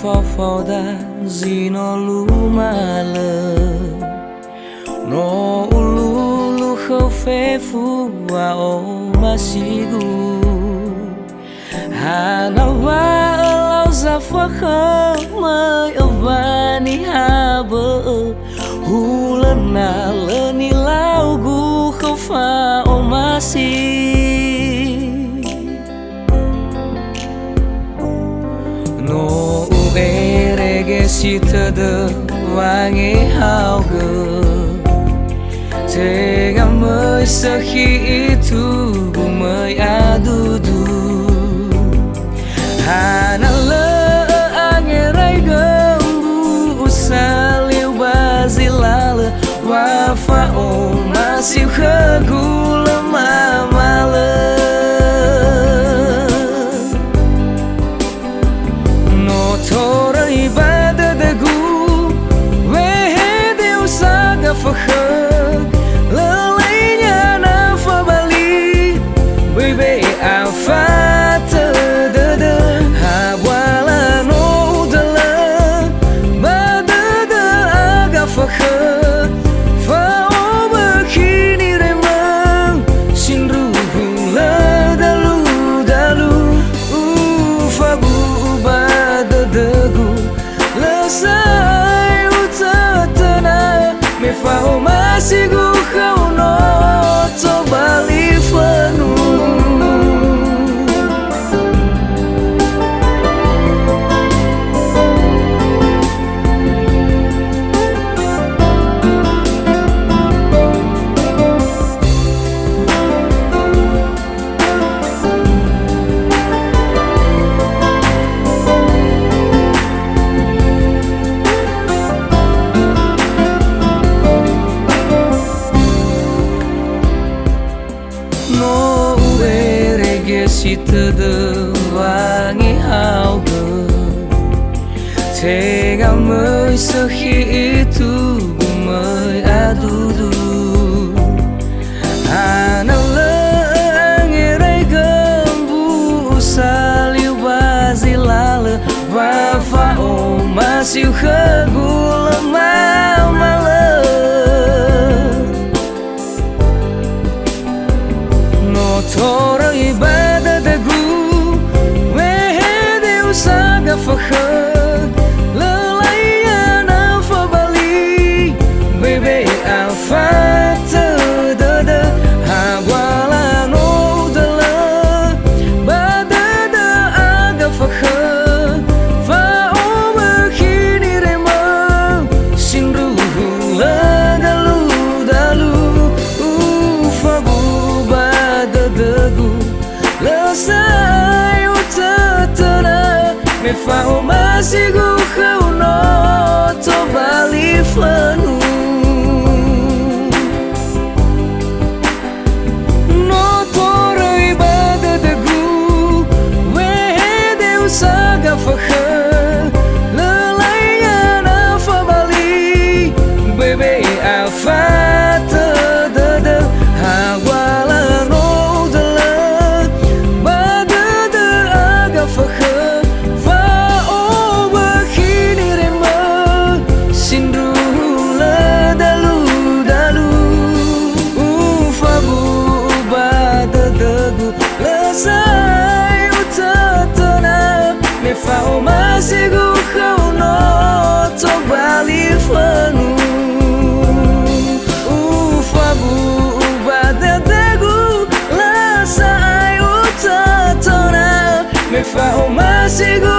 fauda zino lumala no ululu khofefu wa o masigu hanawa lau zafakha mai avani haba hulana leni laugu khofa o masi no erege sitada wangi hauga tega mai sakhi itu mai adudu hanala angerai gambu usaliu bazilala wafa o masih khagula mamala Fakhar lalainya nafa bali bebe afata dada hawala no dala badada aga fakhar fa obakini remang sinruhu la dalu dalu fabu badadagu lasai utatana me fao masigu kau no to bali fanu no erege sitada wangi hauga tega mai sakhi itu mai adudu hanala angerai gambu saliu bazilala wafa o masih khagula mamala Tora ibadadagu wehede usaga fakhar lalaiya nafa bali bebe afata dada hawala no dala badada aga fakhar fa obakini remang sinruhu la dalu dalu fabu lasai utatana me fao masigu kau no to bali fanu no toro ibadadagu wehede usaga fakhar lalainya nafa bali bebe afata dada hawala fakhar fa obakini remang sinruhu la dalu dalu fabu badadagu lasai utatana me fao masigu kau no to bali fanu fabu badadagu lasai utatana me fao masigu